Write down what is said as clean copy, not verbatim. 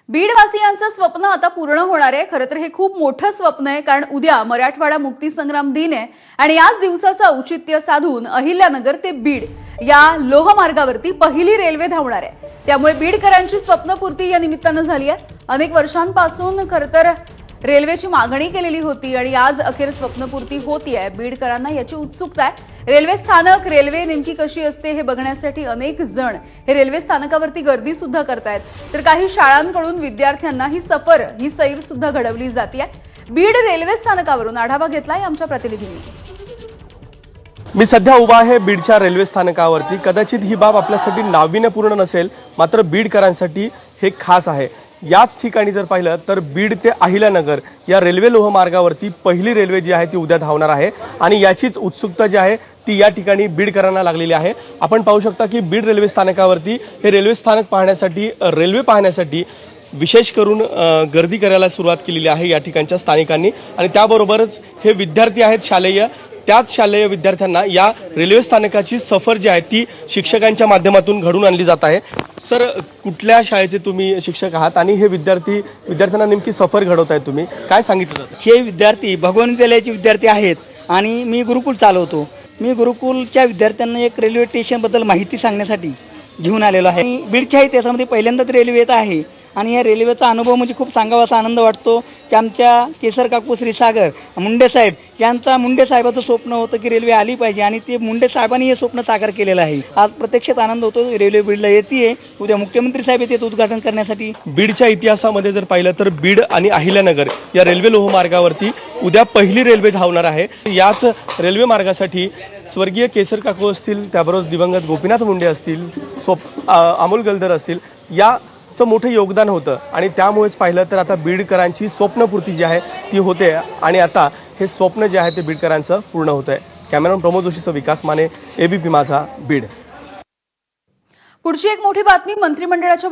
बीडवासियांचं स्वप्न आता पूर्ण होणार आहे। खरं तर हे खूप मोठं स्वप्न आहे, कारण उद्या मराठवाडा मुक्तीसंग्राम दिन आहे आणि याच दिवसाचं औचित्य साधून अहिल्यानगर ते बीड या लोहमार्गावरती पहिली रेल्वे धावणार आहे। त्यामुळे बीडकरांची स्वप्नपूर्ती या निमित्तानं झाली आहे। अनेक वर्षांपासून खरं तर रेल्वेची मागणी केलेली होती आणि आज अखेर स्वप्नपूर्ती होतीये। बीडकरांना याची उत्सुकता आहे। रेल्वे स्थानक, रेल्वे नेमकी कशी असते हे बघण्यासाठी अनेक जण हे रेल्वे स्थानकावरती गर्दी सुद्धा करतायत, तर काही शाळांकडून विद्यार्थ्यांना ही सैर सुद्धा घडवली जाते। बीड रेल्वे स्थानकावरून आढावा घेतलाय आमच्या प्रतिनिधींनी। मी सध्या उभा आहे बीडच्या रेल्वे स्थानकावरती। कदाचित ही बाब आपल्यासाठी नाविन्यपूर्ण नसेल, मात्र बीडकरांसाठी हे खास आहे। याच ठिकाणी जर पाहिलं तर बीड ते अहिल्यानगर या रेल्वे लोहमार्गावरती पहिली रेल्वे जी आहे ती उद्या धावणार आहे आणि याचीच उत्सुकता जी आहे ती या ठिकाणी बीडकरांना लागलेली आहे। आपण पाहू शकता की बीड रेल्वे स्थानकावरती हे रेल्वे स्थानक पाहण्यासाठी, रेल्वे पाहण्यासाठी विशेष करून गर्दी करायला सुरुवात केलेली आहे या ठिकाणच्या स्थानिकांनी आणि त्याबरोबरच हे विद्यार्थी आहेत शालेय, त्याच शालेय विद्यार्थ्यांना या रेल्वे स्थानकाची सफर जी आहे ती शिक्षकांच्या माध्यमातून घडून आणली जात आहे। सर, कुठल्या शाळेचे तुम्ही शिक्षक आहात आणि हे विद्यार्थ्यांना नेमकी सफर घडवताय तुम्ही, काय सांगितलं जातं? हे विद्यार्थी भगवान विद्यालयाचे विद्यार्थी आहेत आणि मी गुरुकुल चालवतो। मी गुरुकुलच्या विद्यार्थ्यांना एक रेल्वे स्टेशनबद्दल माहिती सांगण्यासाठी घेऊन आलेलो आहे। बीडच्या इतिहासामध्ये पहिल्यांदाच रेल्वे येत आहे आणि या रेल्वेचा अनुभव म्हणजे खूप सांगावासा आनंद वाटतो की आमच्या केसर काकू श्रीसागर मुंडे साहेब मुंडे साहेबाचं स्वप्न होतं की रेल्वे आली पाहिजे आणि ते मुंडे साहेबांनी हे स्वप्न साकार केलेलं आहे। आज प्रत्यक्षात आनंद होतो। रेल्वे बीडला येते, उद्या मुख्यमंत्री साहेब येतात उद्घाटन करण्यासाठी। बीडच्या इतिहासामध्ये जर पाहिलं तर बीड आणि अहिल्यानगर या रेल्वे लोहमार्गावरती उद्या पहिली रेल्वे धावणार आहे। याच रेल्वे मार्गासाठी स्वर्गीय केसर काकू असतील, त्याबरोबर दिवंगत गोपीनाथ मुंडे असतील, अमोल गलदर असतील, याचं मोठं योगदान होतं आणि त्यामुळेच पाहिलं तर आता बीडकरांची स्वप्नपूर्ती जी आहे ती होते आणि आता हे स्वप्न जे आहे ते बीडकरांचं पूर्ण होत आहे। कॅमेरामन प्रमोद जोशीसह विकास माने, एबीपी माझा, बीड। पुढची एक मोठी बातमी, मंत्रिमंडळाच्या